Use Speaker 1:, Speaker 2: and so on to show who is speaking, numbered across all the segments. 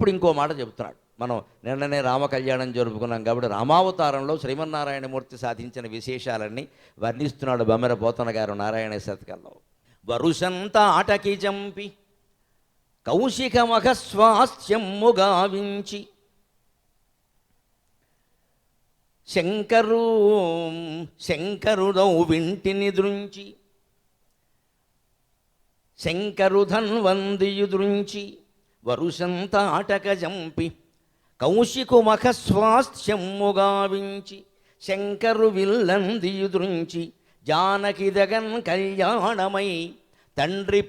Speaker 1: ఇప్పుడు ఇంకో మాట చెబుతున్నాడు. మనం నిన్ననే రామ కళ్యాణం జరుపుకున్నాం కాబట్టి రామావతారంలో శ్రీమన్నారాయణమూర్తి సాధించిన విశేషాలన్నీ వర్ణిస్తున్నాడు బమ్మెర పోతన గారు నారాయణ శతకంలో. వరుషంతా ఆటకి చంపి కౌశికమఘస్వాస్థ్యమ్ము గావించి శంకరుడౌ వింటిని దృంచి శంకరుధన్వందియు దృంచి వరుషంతా ఆటక జంపి కౌశికుమఖస్వాస్థ్యమ్ము గావించి శంకరు విల్లందియు దృంచి జానకి దగన్ కళ్యాణమై తండ్రి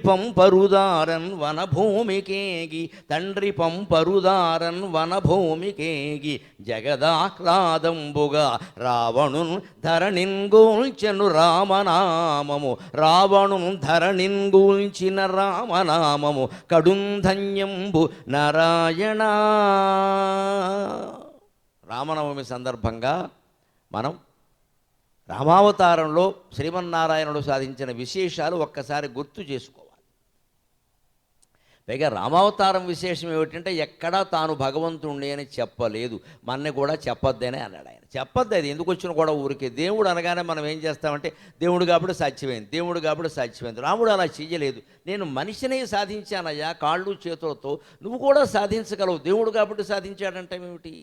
Speaker 1: పంపరుదారన్ వనభూమికేగి తండ్రి పంపరుదారన్ వనభూమికేగి జగదాహ్లాదంబుగా రావణున్ ధరణిన్ గూల్చెను రామనామము రావణున్ ధరణిన్ గూల్చిన రామనామము కడుంధన్యంబు నారాయణ. రామనవమి సందర్భంగా మనం రామావతారంలో శ్రీమన్నారాయణుడు సాధించిన విశేషాలు ఒక్కసారి గుర్తు చేసుకోవాలి. పైగా రామావతారం విశేషం ఏమిటంటే ఎక్కడా తాను భగవంతుణ్ణి అని చెప్పలేదు, మన్ని కూడా చెప్పొద్దనే అన్నాడు ఆయన. చెప్పొద్దు, అది ఎందుకు వచ్చిన కూడా ఊరికే. దేవుడు అనగానే మనం ఏం చేస్తామంటే దేవుడు కాబట్టి సాధ్యమైంది, దేవుడు కాబట్టి సాధ్యమైంది. రాముడు అలా చెయ్యలేదు. నేను మనిషినే సాధించానయ్యా కాళ్ళు చేతులతో, నువ్వు కూడా సాధించగలవు, దేవుడు కాబట్టి సాధించాడంటే ఏమిటి?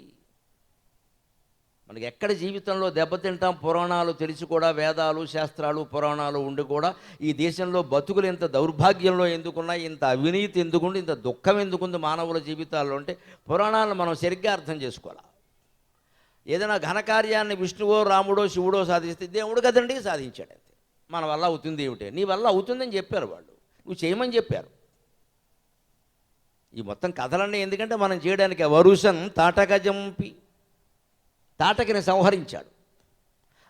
Speaker 1: మనకి ఎక్కడ జీవితంలో దెబ్బతింటాం, పురాణాలు తెలిసి కూడా, వేదాలు శాస్త్రాలు పురాణాలు ఉండి కూడా ఈ దేశంలో బతుకులు ఇంత దౌర్భాగ్యంలో ఎందుకున్నాయి, ఇంత అవినీతి ఎందుకుంది, ఇంత దుఃఖం ఎందుకుంది మానవుల జీవితాల్లో అంటే పురాణాలను మనం సరిగ్గా అర్థం చేసుకోవాలి. ఏదైనా ఘనకార్యాన్ని విష్ణువో రాముడో శివుడో సాధిస్తే దేవుడు కదండి సాధించాడు, అంతే. మన వల్ల అవుతుంది ఏమిటి? నీ వల్ల అవుతుందని చెప్పారు వాళ్ళు, నువ్వు చేయమని చెప్పారు. ఈ మొత్తం కథలన్నీ ఎందుకంటే మనం చేయడానికి. వరుసన్ తాటక జంపి తాటకిని సంహరించాడు.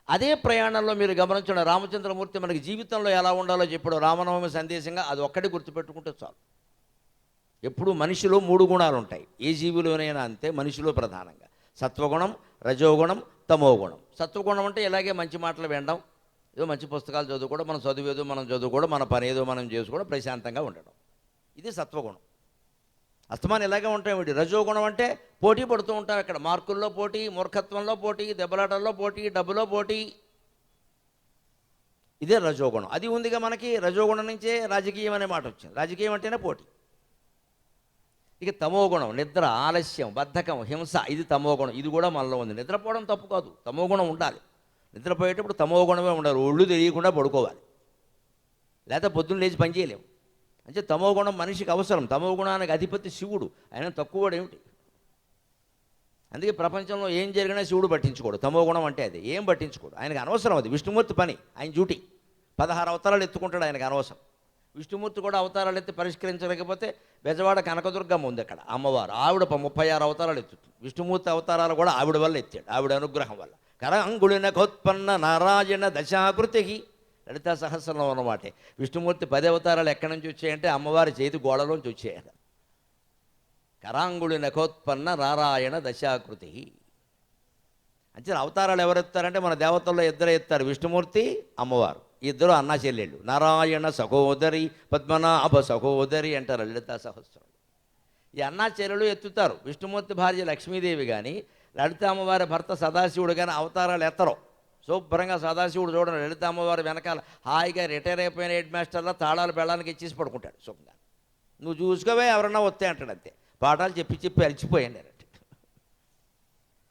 Speaker 1: అదే ప్రయాణంలో మీరు గమనించిన రామచంద్రమూర్తి మనకి జీవితంలో ఎలా ఉండాలో చెప్పాడు రామనవమి సందేశంగా. అది ఒక్కటి గుర్తుపెట్టుకుంటే చాలు. ఎప్పుడు మనిషిలో 3 గుణాలు ఉంటాయి, ఏ జీవిలోనైనా అంతే. మనిషిలో ప్రధానంగా సత్వగుణం, రజోగుణం, తమోగుణం. సత్వగుణం అంటే ఇలాగే మంచి మాటలు వినడం, ఏదో మంచి పుస్తకాలు చదువుకోవడం, మనం చదివేదో మనం చదువుకోవడం, మన పని ఏదో మనం చేసుకోవడం, ప్రశాంతంగా ఉండడం, ఇది సత్వగుణం. అస్తమానం ఇలాగే ఉంటాయి. రజోగుణం అంటే పోటీ పడుతూ ఉంటాం. ఇక్కడ మార్కుల్లో పోటీ, మూర్ఖత్వంలో పోటీ, దెబ్బలాటల్లో పోటీ, డబ్బులో పోటీ, ఇదే రజోగుణం. అది ఉందిగా మనకి. రజోగుణం నుంచే రాజకీయం అనే మాట వచ్చింది. రాజకీయం అంటేనే పోటీ. ఇక తమోగుణం నిద్ర, ఆలస్యం, బద్ధకం, హింస, ఇది తమోగుణం. ఇది కూడా మనలో ఉంది. నిద్రపోవడం తప్పు కాదు, తమోగుణం ఉండాలి. నిద్రపోయేటప్పుడు తమోగుణమే ఉండాలి, ఒళ్ళు తెలియకుండా పడుకోవాలి, లేకపోతే పొద్దున్న లేచి పని చేయలేము. అంటే తమోగుణం మనిషికి అవసరం. తమోగుణానికి అధిపతి శివుడు, ఆయన తక్కువడు ఏమిటి? అందుకే ప్రపంచంలో ఏం జరిగినా శివుడు పట్టించుకోడు. తమోగుణం అంటే అది, ఏం పట్టించుకోడు, ఆయనకు అనవసరం. అది విష్ణుమూర్తి పని, ఆయన డ్యూటీ. 16 అవతారాలు ఎత్తుకుంటాడు, ఆయనకు అనవసరం. విష్ణుమూర్తి కూడా అవతారాలు ఎత్తి పరిష్కరించలేకపోతే బెజవాడ కనకదుర్గమ్మ ఉంది అక్కడ అమ్మవారు, ఆవిడ 36 అవతారాలు ఎత్తుతుంది. విష్ణుమూర్తి అవతారాలు కూడా ఆవిడ వల్ల ఎత్తాడు, ఆవిడ అనుగ్రహం వల్ల. కరాంగుళినకోత్పన్న నారాయణ దశాకృతి లలితా సహస్రంలో ఉన్నమాట. విష్ణుమూర్తి 10 అవతారాలు ఎక్కడి నుంచి వచ్చాయంటే అమ్మవారి చేతి గోడలోంచి వచ్చాయట. కరాంగుళి నఖోత్పన్న నారాయణ దశాకృతి. అంటే అవతారాలు ఎవరు ఎత్తారంటే మన దేవతల్లో ఇద్దరు ఎత్తారు, విష్ణుమూర్తి, అమ్మవారు. ఇద్దరు అన్నా చెల్లెళ్ళు. నారాయణ సహోదరి, పద్మనాభ సహోదరి అంటారు లలితా సహస్రం. ఈ అన్నా చెల్లెలు ఎత్తుతారు. విష్ణుమూర్తి భార్య లక్ష్మీదేవి కానీ, లలిత అమ్మవారి భర్త సదాశివుడు కానీ అవతారాలు ఎత్తరు. శుభ్రంగా సదాశివుడు చూడండి, లలిత అమ్మవారి వెనకాల హాయిగా రిటైర్ అయిపోయిన హెడ్ మాస్టర్లా తాళాలు బెళ్ళానికి ఇచ్చేసి పడుకుంటాడు సుఖంగా. నువ్వు చూసుకోవే ఎవరన్నా వస్తే అంటాడు, అంతే. పాఠాలు చెప్పి అలిచిపోయాను అంటే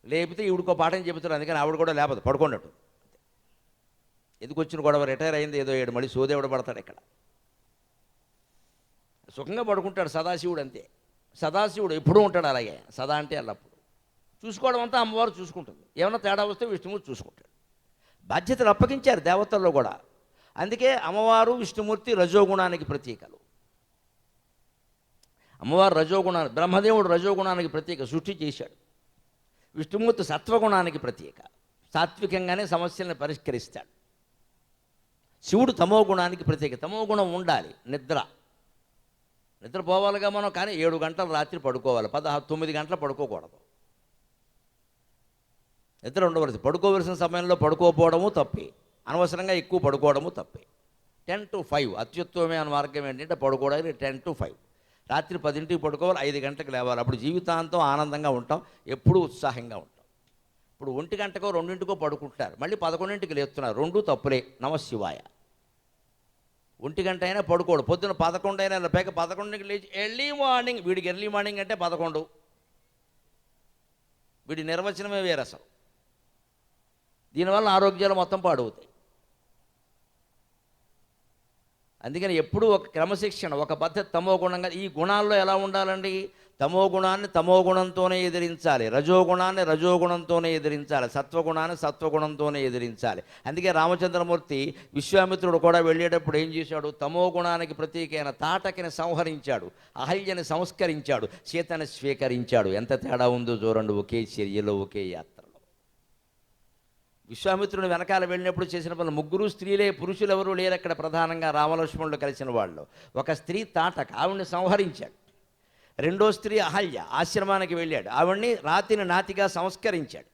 Speaker 1: లేపితే ఈవిడికో పాఠం చెబుతాడు, అందుకని ఆవిడ కూడా లేపదు, పడుకున్నట్టు. ఎందుకు వచ్చిన గొడవ, రిటైర్ అయింది ఏదో ఏడు, మళ్ళీ సోదేవుడు పడతాడు ఇక్కడ. సుఖంగా పడుకుంటాడు సదాశివుడు, అంతే. సదాశివుడు ఎప్పుడూ ఉంటాడు అలాగే, సదా అంటే అల్లప్పుడు. చూసుకోవడం అంతా అమ్మవారు చూసుకుంటుంది, ఏమన్నా తేడా వస్తే విష్ణుమూర్తి చూసుకుంటాడు. బాధ్యతలు అప్పగించారు దేవతల్లో కూడా. అందుకే అమ్మవారు విష్ణుమూర్తి రజోగుణానికి ప్రతీకలు. అమ్మవారు రజోగుణానికి, బ్రహ్మదేవుడు రజోగుణానికి ప్రతీక, సృష్టి చేశాడు. విష్ణుమూర్తి సత్వగుణానికి ప్రతీక, సాత్వికంగానే సమస్యలను పరిష్కరిస్తాడు. శివుడు తమో గుణానికి ప్రత్యేక. తమో గుణం ఉండాలి. నిద్రపోవాలిగా మనం, కానీ 7 గంటలు రాత్రి పడుకోవాలి, 9 గంటలు పడుకోకూడదు. నిద్ర ఉండవలసి, పడుకోవలసిన సమయంలో పడుకోపోవడము తప్పే, అనవసరంగా ఎక్కువ పడుకోవడము తప్పే. 10 to 5 అత్యుత్తమమైన మార్గం ఏంటంటే పడుకోవడానికి 10 to 5. రాత్రి 10ంటికి పడుకోవాలి, 5 గంటలకు లేవాలి. అప్పుడు జీవితాంతం ఆనందంగా ఉంటాం, ఎప్పుడూ ఉత్సాహంగా ఉంటాం. ఇప్పుడు 1 గంటకో 2ంటికో పడుకుంటున్నారు, మళ్ళీ 11ంటికి లేస్తున్నారు, 2 తప్పులే. నమశివాయ. 1 గంట అయినా పడుకోడు, పొద్దున 11 అయినా పైగా 11ంటికి లేచి ఎర్లీ మార్నింగ్. వీడికి ఎర్లీ మార్నింగ్ అంటే 11. వీడి నిర్వచనమే వేరే అసలు. దీనివల్ల ఆరోగ్యాలు మొత్తం పాడవుతాయి. అందుకని ఎప్పుడూ ఒక క్రమశిక్షణ, ఒక పద్ధతి, తమో గుణంగా. ఈ గుణాల్లో ఎలా ఉండాలండి? తమో గుణాన్ని తమో గుణంతోనే ఎదిరించాలి, రజోగుణాన్ని రజోగుణంతోనే ఎదిరించాలి, సత్వగుణాన్ని సత్వగుణంతోనే ఎదిరించాలి. అందుకే రామచంద్రమూర్తి విశ్వామిత్రుడు కూడా వెళ్ళేటప్పుడు ఏం చేశాడు? తమో గుణానికి ప్రతీకైన తాటకిని సంహరించాడు, అహల్యని సంస్కరించాడు, సీతని స్వీకరించాడు. ఎంత తేడా ఉందో చూడండి, ఒకే చర్యలో, ఒకే యాత్రలో. విశ్వామిత్రుడు వెనకాల వెళ్ళినప్పుడు చేసిన పనులు ముగ్గురు స్త్రీలే, పురుషులు ఎవరూ లేరు అక్కడ. ప్రధానంగా రామలక్ష్మణులు కలిసిన వాళ్ళు. ఒక స్త్రీ తాటక, ఆవిడ్ని సంహరించాడు. రెండో స్త్రీ అహల్య, ఆశ్రమానికి వెళ్ళాడు, ఆవిడ్ని రాతిని నాతిగా సంస్కరించాడు.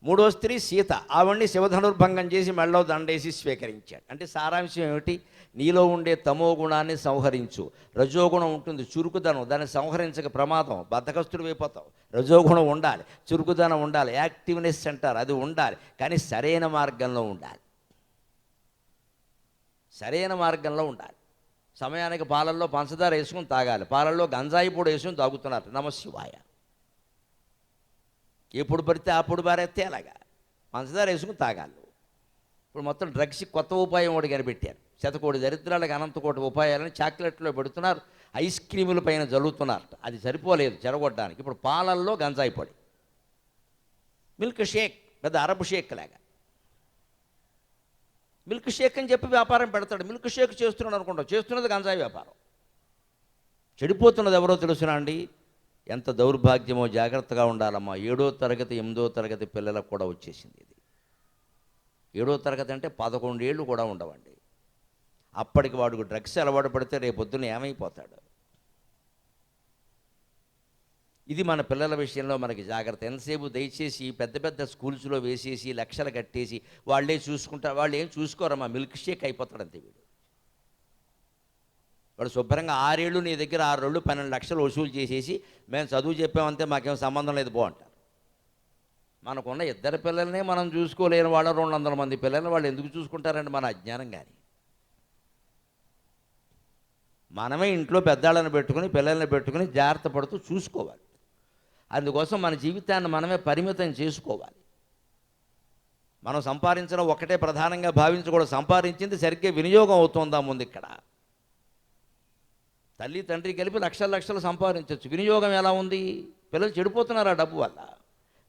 Speaker 1: మూడో స్త్రీ సీత, ఆవిడ్ని శివధనుర్భంగం చేసి మెళ్ళో దండేసి స్వీకరించాడు. అంటే సారాంశం ఏమిటి? నీలో ఉండే తమో గుణాన్ని సంహరించు. రజోగుణం ఉంటుంది, చురుకుదనం, దాన్ని సంహరించక ప్రమాదం, బద్ధకస్తుడు అయిపోతావు. రజోగుణం ఉండాలి, చురుకుదనం ఉండాలి, యాక్టివ్నెస్ అంటారు, అది ఉండాలి. కానీ సరైన మార్గంలో ఉండాలి, సరైన మార్గంలో ఉండాలి. సమయానికి పాలల్లో పంచదార వేసుకుని తాగాలి, పాలల్లో గంజాయి పొడి వేసుకుని తాగుతున్నారు. నమశివాయ. ఎప్పుడు పడితే అప్పుడు బారెత్తే అలాగా పంచదార వేసుకుని తాగాలి. ఇప్పుడు మొత్తం డ్రగ్స్ కొత్త ఉపాయం ఒకటి కనిపెట్టారు. శతకోటి దరిద్రాలకు అనంతకోటి ఉపాయాలని చాక్లెట్లో పెడుతున్నారు, ఐస్ క్రీముల పైన జల్లుతున్నారు. అది సరిపోలేదు చెడగొట్టడానికి. ఇప్పుడు పాలల్లో గంజాయి పొడి, మిల్క్ షేక్, పెద్ద అరబ్ షేక్ లాగా మిల్క్ షేక్ అని చెప్పి వ్యాపారం పెడతాడు. మిల్క్ షేక్ చేస్తున్నాడు అనుకుంటాం, చేస్తున్నది గంజాయి వ్యాపారం. చెడిపోతున్నది ఎవరో తెలుసునా అండి? ఎంత దౌర్భాగ్యమో, జాగ్రత్తగా ఉండాలమ్మా. 7వ తరగతి 8వ తరగతి పిల్లలకు కూడా వచ్చేసింది ఇది. 7వ తరగతి అంటే 11 ఏళ్ళు కూడా ఉండవండి. అప్పటికి వాడికి డ్రగ్స్ అలవాటు పడితే రేపొద్దున ఏమైపోతాడు? ఇది మన పిల్లల విషయంలో మనకి జాగ్రత్త. ఎంతసేపు దయచేసి పెద్ద పెద్ద స్కూల్స్లో వేసేసి లక్షలు కట్టేసి వాళ్ళే చూసుకుంటారు. వాళ్ళు ఏం చూసుకోరమ్మా, మిల్క్ షేక్ అయిపోతాడంతే వీడు. వాడు శుభ్రంగా 6 ఏళ్ళు నీ దగ్గర 6 రోజులు 12 లక్షలు వసూలు చేసేసి మేము చదువు చెప్పామంటే మాకేం సంబంధం లేదు పో అంటారు. మనకున్న 2 పిల్లల్నే మనం చూసుకోలేని వాళ్ళ 200 మంది పిల్లల్ని వాళ్ళు ఎందుకు చూసుకుంటారండి? మన అజ్ఞానం. కానీ మనమే ఇంట్లో పెద్దాళ్ళని పెట్టుకుని పిల్లల్ని పెట్టుకుని జాగ్రత్త పడుతూ చూసుకోవాలి. అందుకోసం మన జీవితాన్ని మనమే పరిమితం చేసుకోవాలి. మనం సంపాదించడం ఒకటే ప్రధానంగా భావించకూడదు, సంపాదించింది సరిగ్గా వినియోగం అవుతుందా ముందు. ఇక్కడ తల్లి తండ్రి కలిపి లక్షల లక్షలు సంపాదించవచ్చు, వినియోగం ఎలా ఉంది? పిల్లలు చెడిపోతున్నారు ఆ డబ్బు వల్ల.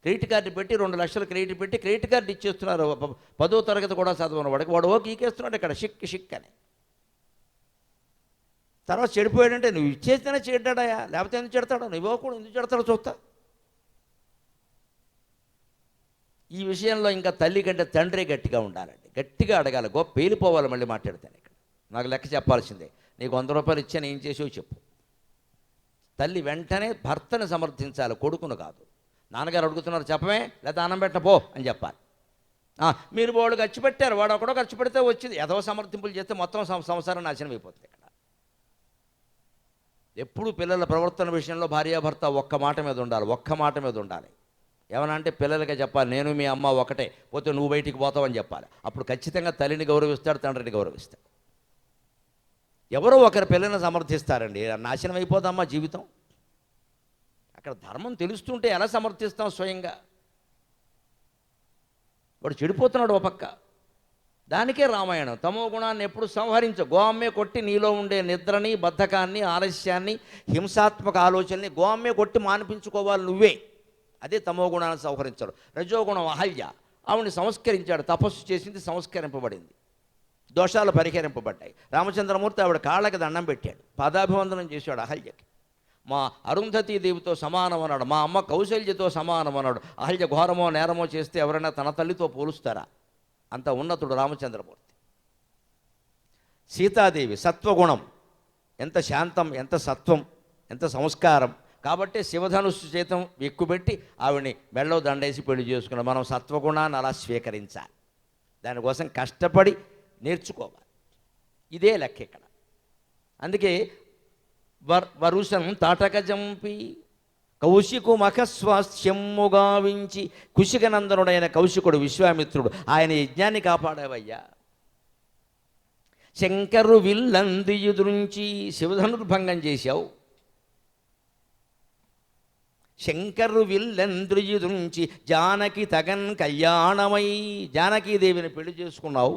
Speaker 1: క్రెడిట్ కార్డు పెట్టి 2 లక్షలు క్రెడిట్ పెట్టి క్రెడిట్ కార్డు ఇచ్చేస్తున్నారు. 10వ తరగతి కూడా చదవని వాడికి వాడు ఓకే ఈకేస్తున్నాడు ఇక్కడ షిక్ షిక్ అని. తర్వాత చెడిపోయాడంటే నువ్వు ఇచ్చేస్తేనే చెడ్డాడాయా, లేకపోతే ఎందుకు చెడతాడు? నువ్వు ఇవ్వకూడదు, ఎందుకు చెడతాడో చూస్తా. ఈ విషయంలో ఇంకా తల్లి కంటే తండ్రి గట్టిగా ఉండాలండి, గట్టిగా అడగాలి. గొప్ప పేలిపోవాలి. మళ్ళీ మాట్లాడతాను ఇక్కడ, నాకు లెక్క చెప్పాల్సిందే. నీకు 100 రూపాయలు ఇచ్చాను, ఏం చేసావు చెప్పు. తల్లి వెంటనే భర్తను సమర్థించాలి, కొడుకును కాదు. నాన్నగారు అడుగుతున్నారు చెప్పమే, లేదా అన్నం పెట్టపో అని చెప్పాలి. మీరు వాడు ఖర్చు పెట్టారు, వాడు ఒకడో ఖర్చు పెడితే వచ్చింది. ఏదో సమర్థింపులు చేస్తే మొత్తం సంసారం నాశనం అయిపోతుంది. ఇక్కడ ఎప్పుడు పిల్లల ప్రవర్తన విషయంలో భార్యాభర్త ఒక్క మాట మీద ఉండాలి, ఒక్క మాట మీద ఉండాలి. ఏమన్నా అంటే పిల్లలకే చెప్పాలి, నేను మీ అమ్మ ఒకటే, పోతే నువ్వు బయటికి పోతావని చెప్పాలి. అప్పుడు ఖచ్చితంగా తల్లిని గౌరవిస్తాడు, తండ్రిని గౌరవిస్తాడు. ఎవరో ఒకరి పిల్లల్ని సమర్థిస్తారండి, నాశనం అయిపోదమ్మా జీవితం. అక్కడ ధర్మం తెలుస్తుంటే ఎలా సమర్థిస్తాం స్వయంగా? వాడు చెడిపోతున్నాడు ఓ పక్క. దానికే రామాయణం. తమో గుణాన్ని ఎప్పుడు సంహరించు. గోమ్మే కొట్టి నీలో ఉండే నిద్రని, బద్ధకాన్ని, ఆలస్యాన్ని, హింసాత్మక ఆలోచనని గోమ్మే కొట్టి మానిపించుకోవాలి నువ్వే. అదే తమో గుణాన్ని సంహరించాడు. రజోగుణం అహల్య, ఆవిడ్ని సంస్కరించాడు, తపస్సు చేసింది, సంస్కరింపబడింది, దోషాలు పరిహరింపబడ్డాయి. రామచంద్రమూర్తి ఆవిడ కాళ్ళకి దండం పెట్టాడు, పాదాభివందనం చేశాడు అహల్యకి. మా అరుంధతీదేవితో సమానం అన్నాడు, మా అమ్మ కౌశల్యతో సమానం అన్నాడు. అహల్య ఘోరమో నేరమో చేస్తే ఎవరైనా తన తల్లితో పోలుస్తారా? అంత ఉన్నతుడు రామచంద్రమూర్తి. సీతాదేవి సత్వగుణం, ఎంత శాంతం, ఎంత సత్వం, ఎంత సంస్కారం. కాబట్టి శివధనుస్సు చేతం ఎక్కుపెట్టి ఆవిడ్ని మెళ్ళో దండేసి పెళ్లి చేసుకున్నాం. మనం సత్వగుణాన్ని అలా స్వీకరించాలి, దానికోసం కష్టపడి నేర్చుకోవాలి. ఇదే లెక్క ఇక్కడ. అందుకే వరుషం తాటక జంపి కౌశికు మఖస్వాస్థ్యమ్ము గావించి, కుశికనందనుడైన కౌశికుడు విశ్వామిత్రుడు ఆయన యజ్ఞాన్ని కాపాడావయ్యా. శంకరు విల్లందియుదురించి శివధనుర్భంగం చేశావు. శంకరు విల్లంద్రియుదురించి జానకి తగన్ కళ్యాణమై, జానకీదేవిని పెళ్లి చేసుకున్నావు.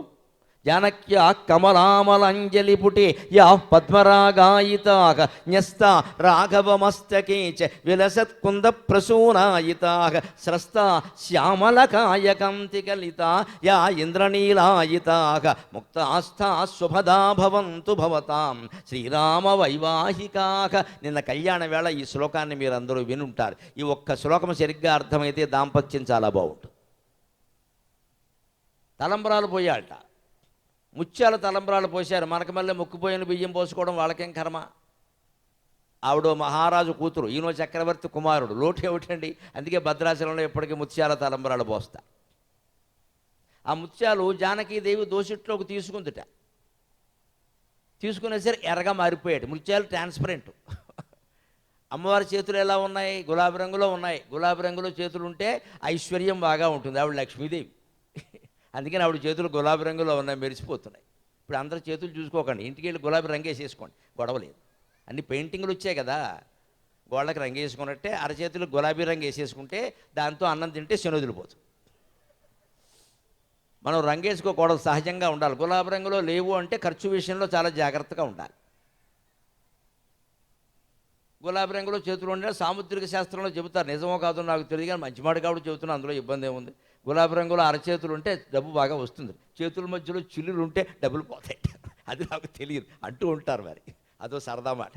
Speaker 1: జానక్యా కమలామలంజలి పుటే యా పద్మరాగాయితాక న్యస్త రాఘవమస్తకే చ విలసత్కుంద ప్రసూనాయితాక స్రస్త శ్యామలకాయకంతికలిత యా ఇంద్రనీలాయితాక ముక్తాస్థా శుభదా భవంతు భవతాం శ్రీరామ వైవాహికాక. నిన్న కళ్యాణ వేళ ఈ శ్లోకాన్ని మీరందరూ వినుంటారు. ఈ ఒక్క శ్లోకం సరిగ్గా అర్థమైతే దాంపత్యం చాలా బాగుంటుంది. తలంబరాలు పోయాట, ముత్యాల తలంబరాలు పోశారు. మనకు మళ్ళీ ముక్కుపోయిన బియ్యం పోసుకోవడం వాళ్ళకేం కర్మ. ఆవిడ మహారాజు కూతురు, ఈయనో చక్రవర్తి కుమారుడు, లోటు ఏమిటండి. అందుకే భద్రాచలంలో ఎప్పటికీ ముత్యాల తలంబరాలు పోస్తారు. ఆ ముత్యాలు జానకీదేవి దోసిట్లోకి తీసుకుందిట. తీసుకునేసరికి ఎర్రగా మారిపోయాడు. ముత్యాలు ట్రాన్స్పరెంట్. అమ్మవారి చేతులు ఎలా ఉన్నాయి? గులాబీ రంగులో ఉన్నాయి. గులాబీ రంగులో చేతులు ఉంటే ఐశ్వర్యం బాగా ఉంటుంది. ఆవిడ లక్ష్మీదేవి. అందుకని ఆవిడ చేతులు గులాబీ రంగులో ఉన్నాయి, మెరిసిపోతున్నాయి. ఇప్పుడు అందరూ చేతులు చూసుకోకండి, ఇంటికి వెళ్ళి గులాబీ రంగు వేసేసుకోండి, గొడవలేదు. అన్ని పెయింటింగ్లు వచ్చాయి కదా, గోళ్ళకి రంగు వేసుకున్నట్టే అరచేతులు గులాబీ రంగు వేసేసుకుంటే దాంతో అన్నం తింటే శనొదిలిపోతుంది. మనం రంగు వేసుకోకూడదు, సహజంగా ఉండాలి. గులాబీ రంగులో లేవు అంటే ఖర్చు విషయంలో చాలా జాగ్రత్తగా ఉండాలి. గులాబీ రంగులో చేతులు ఉండే సాముద్రిక శాస్త్రంలో చెబుతారు, నిజమో కాదో నాకు తెలియదు కానీ మంచి మాట కాబట్టి చెబుతున్నా, అందులో ఇబ్బంది ఏముంది. గులాబీ రంగులో అరచేతులు ఉంటే డబ్బు బాగా వస్తుంది, చేతుల మధ్యలో చిల్లులు ఉంటే డబ్బులు పోతాయి. అది నాకు తెలియదు అంటూ ఉంటారు, మరి అదో సరదా మాట.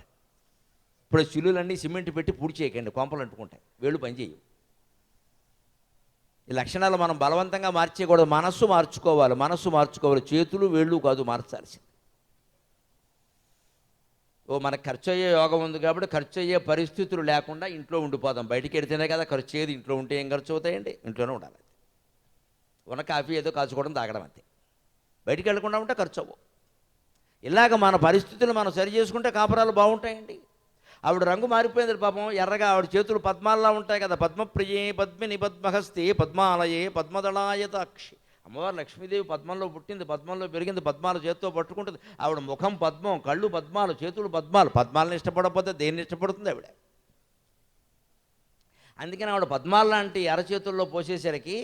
Speaker 1: ఇప్పుడు చిల్లులన్నీ సిమెంట్ పెట్టి పూడి చేయకండి, కొంపలు అంటుకుంటాయి, వేళ్ళు పనిచేయవు. ఈ లక్షణాలు మనం బలవంతంగా మార్చేయకూడదు, మనస్సు మార్చుకోవాలి. చేతులు వేళ్ళు కాదు మార్చాల్సింది. మనకు ఖర్చు అయ్యే యోగం ఉంది కాబట్టి ఖర్చు అయ్యే పరిస్థితులు లేకుండా ఇంట్లో ఉండిపోదాం. బయటికి వెడితేనే కదా ఖర్చు అయ్యేది. ఇంట్లో ఉంటే ఏం ఖర్చు అవుతాయండి? ఇంట్లోనే ఉండాలి. ఉన్న కాఫీ ఏదో కాచుకోవడం తాగడం అంతే. బయటికి వెళ్ళకుండా ఉంటే ఖర్చు అవ్వవు. ఇలాగ మన పరిస్థితులు మనం సరి చేసుకుంటే కాపురాలు బాగుంటాయండి. ఆవిడ రంగు మారిపోయింది పాపం, ఎర్రగా. ఆవిడ చేతులు పద్మాల్లా ఉంటాయి కదా. పద్మప్రియే పద్మిని పద్మహస్తే పద్మాలయే పద్మదళాయతాక్షి. అమ్మవారు లక్ష్మీదేవి పద్మంలో పుట్టింది, పద్మంలో పెరిగింది, పద్మాలు చేతితో పట్టుకుంటుంది. ఆవిడ ముఖం పద్మం, కళ్ళు పద్మాలు, చేతులు పద్మాలు. పద్మాలను ఇష్టపడకపోతే దేన్ని ఇష్టపడుతుంది ఆవిడ? అందుకని ఆవిడ పద్మాల లాంటి అరచేతుల్లో పోసేసరికి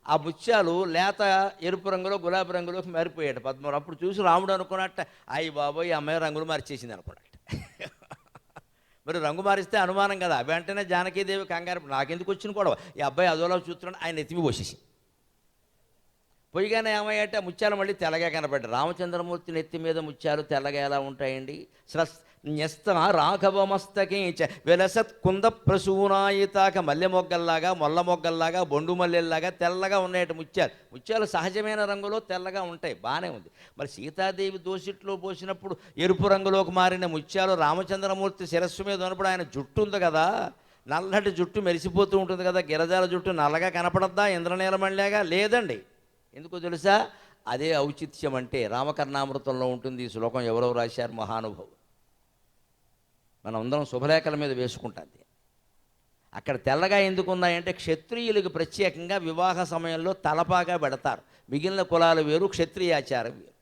Speaker 1: ఆ ముత్యాలు లేత ఎరుపు రంగులో గులాబీ రంగులోకి మారిపోయాడు పద్మం. అప్పుడు చూసి రాముడు అనుకున్నట్ట, అయ్యి బాబోయ్ అమ్మాయి రంగులు మార్చేసింది అనుకున్నట్ట. మరి రంగు మారిస్తే అనుమానం కదా. వెంటనే జానకీదేవి కంగారు, నాకెందుకు వచ్చిన కూడా ఈ అబ్బాయి అదోలా చూస్తున్నాడు, ఆయన ఎత్తిమి పోసేసి. పొయ్యిగానే ఏమయ్యాట, ముత్యాలు మళ్ళీ తెల్లగా కనపడ్డాయి. రామచంద్రమూర్తి నెత్తి మీద ముత్యాలు తెల్లగా ఎలా ఉంటాయండి? న్యస్త రాఘవమస్తకే చ విలసత్ కుంద ప్రసూనాయితాక. మల్లె మొగ్గల్లాగా, మొల్ల మొగ్గల్లాగా, బొండు మల్లెల్లాగా తెల్లగా ఉన్నాయట ముత్యాలు. ముత్యాలు సహజమైన రంగులో తెల్లగా ఉంటాయి, బాగానే ఉంది. మరి సీతాదేవి దోసిట్లో పోసినప్పుడు ఎరుపు రంగులోకి మారిన ముత్యాలు రామచంద్రమూర్తి శిరస్సు మీద ఉన్నప్పుడు ఆయన జుట్టు ఉంది కదా, నల్లటి జుట్టు మెరిసిపోతూ ఉంటుంది కదా, గిరజాల జుట్టు నల్లగా కనపడద్దా ఇంద్రనీలమణిలాగా? లేదండి. ఎందుకో తెలుసా? అదే ఔచిత్యం అంటే. రామకర్ణామృతంలో ఉంటుంది ఈ శ్లోకం. ఎవరో రాశారు మహానుభావులు. మనం అందరం శుభలేఖల మీద వేసుకుంటాం. అక్కడ తెల్లగా ఎందుకు ఉన్నాయంటే క్షత్రియులకు ప్రత్యేకంగా వివాహ సమయంలో తలపాగా పెడతారు. మిగిలిన కులాలు వేరు, క్షత్రియాచారం వేరు.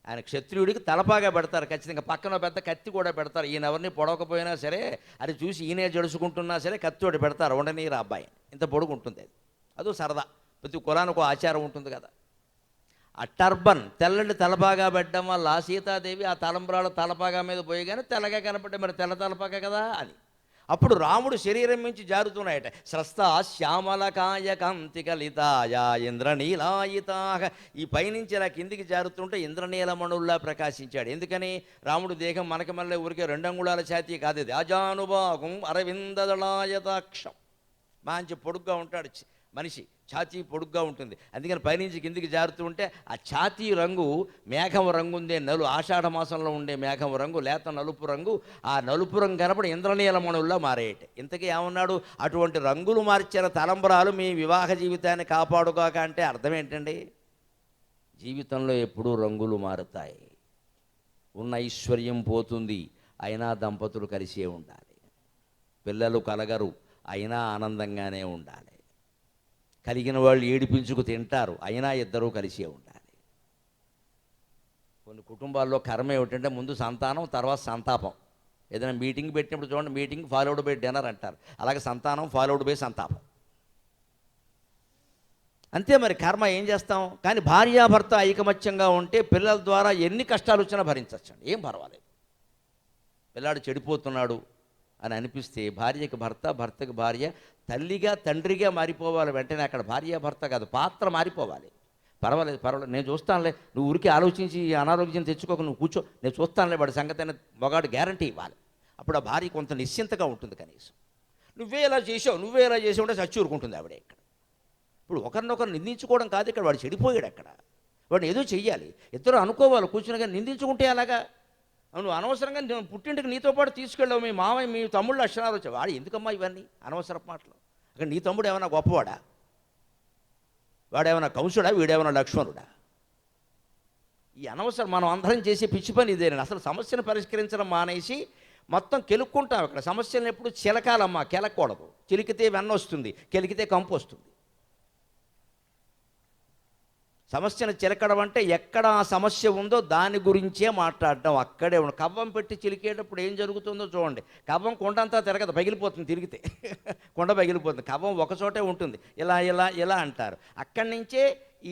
Speaker 1: ఆయన క్షత్రియుడికి తలపాగా పెడతారు ఖచ్చితంగా. పక్కన పెద్ద కత్తి కూడా పెడతారు. ఈయన ఎవరిని పొడవకపోయినా సరే అది చూసి ఈయనే జడుచుకుంటున్నా సరే కత్తితోటి పెడతారు. ఉండనీరు అబ్బాయి ఇంత పొడుగుంటుంది. అది అదో సరదా. ప్రతి కులానికి ఒక ఆచారం ఉంటుంది కదా. ఆ టర్బన్ తెల్లటి తలపాగా పెట్టడం వల్ల సీతాదేవి ఆ తలంబ్రాల తలపాగా మీద పోయగానే తెల్లగా కనపడ్డా. మరి తెల్ల తలపాగా కదా అని. అప్పుడు రాముడు శరీరం నుంచి జారుతున్నాయట. స్రస్తా శ్యామలకాయ కాంతికలితాయ ఇంద్రనీలాయితాహ. ఈ పైనుంచి ఇలా కిందికి జారుతుంటే ఇంద్రనీలమణుల్లా ప్రకాశించాడు. ఎందుకని? రాముడు దేహం మనకి మళ్ళీ ఊరికే 2 అంగుళాల ఛాతీ కాదు. ఇది అజానుభాగం అరవిందదళాయతాక్షం. మంచి పొడుగ్గా ఉంటాడు మనిషి, ఛాతీ పొడుగ్గా ఉంటుంది. అందుకని పైనుంచి కిందికి జారుతూ ఉంటే ఆ ఛాతీ రంగు మేఘం రంగు ఉందే, ఆషాఢ మాసంలో ఉండే మేఘం రంగు, లేత నలుపు రంగు. ఆ నలుపు రంగు కనపడి ఇంద్రనీలమణుల్లో మారేయట. ఇంతకీ ఏమన్నాడు? అటువంటి రంగులు మార్చిన తలంబరాలు మీ వివాహ జీవితాన్ని కాపాడుగాక అంటే అర్థం ఏంటండి? జీవితంలో ఎప్పుడూ రంగులు మారుతాయి, ఉన్న ఐశ్వర్యం పోతుంది, అయినా దంపతులు కలిసే ఉండాలి. పిల్లలు కలగరు, అయినా ఆనందంగానే ఉండాలి. కలిగిన వాళ్ళు ఏడిపించుకు తింటారు, అయినా ఇద్దరూ కలిసే ఉండాలి. కొన్ని కుటుంబాల్లో కర్మ ఏమిటంటే ముందు సంతానం, తర్వాత సంతాపం. ఏదైనా మీటింగ్ పెట్టినప్పుడు చూడండి, మీటింగ్ ఫాలోడ్ బై డిన్నర్ అంటారు. అలాగే సంతానం ఫాలోడ్ బై సంతాపం. అంతే మరి కర్మ, ఏం చేస్తాం. కానీ భార్యాభర్త ఐకమత్యంగా ఉంటే పిల్లల ద్వారా ఎన్ని కష్టాలు వచ్చినా భరించచ్చండి, ఏం పర్వాలేదు. పిల్లాడు చెడిపోతున్నాడు అని అనిపిస్తే భార్యకి భర్త, భర్తకి భార్య, తల్లిగా తండ్రిగా మారిపోవాలి. వెంటనే అక్కడ భార్యాభర్త కాదు, పాత్ర మారిపోవాలి. పర్వాలేదు పర్వాలేదు, నేను చూస్తానులే, నువ్వు ఊరికి ఆలోచించి అనారోగ్యం తెచ్చుకోక నువ్వు కూర్చో, నేను చూస్తానులే, వాడి సంగతి అయినా మగాడు గ్యారంటీ ఇవ్వాలి. అప్పుడు ఆ భార్య కొంత నిశ్చింతగా ఉంటుంది. కనీసం నువ్వే ఇలా చేసావు అంటే చచ్చి ఊరుకుంటుంది ఆవిడే. ఇక్కడ ఇప్పుడు ఒకరినొకరు నిందించుకోవడం కాదు, ఇక్కడ వాడు చెడిపోయాడు. అక్కడ వాడిని ఏదో చెయ్యాలి, ఇద్దరు అనుకోవాలి కూర్చుని. కానీ నిందించుకుంటే అలాగా, నువ్వు అనవసరంగా పుట్టింటికి నీతో పాటు తీసుకెళ్ళావు, మీ మామయ్య మీ తమ్ముళ్ళు లక్షణాలు వచ్చావు, వాడు ఎందుకమ్మా ఇవన్నీ అనవసరపు మాటలు. అక్కడ నీ తమ్ముడు ఏమైనా గొప్పవాడా, వాడేమైనా కంసుడా, వీడేమైనా లక్ష్మణుడా? ఈ అనవసరం మనం అందరం చేసే పిచ్చి పని ఇదేనండి. అసలు సమస్యను పరిష్కరించడం మానేసి మొత్తం కెలుక్కుంటాం. ఇక్కడ సమస్యలను ఎప్పుడు చిలకాలమ్మా, కెలకూడదు. చిలికితే వెన్న వస్తుంది, కెలికితే కంపు వస్తుంది. సమస్యను చిలకడం అంటే ఎక్కడ ఆ సమస్య ఉందో దాని గురించే మాట్లాడడం, అక్కడే ఉండి. కవ్వం పెట్టి చిలికేటప్పుడు ఏం జరుగుతుందో చూడండి. కవ్వం కొండంతా తిరగదు, పగిలిపోతుంది తిరిగితే. కొండ పగిలిపోతుంది. కవ్వం ఒకచోటే ఉంటుంది, ఇలా ఇలా ఇలా అంటారు. అక్కడి నుంచే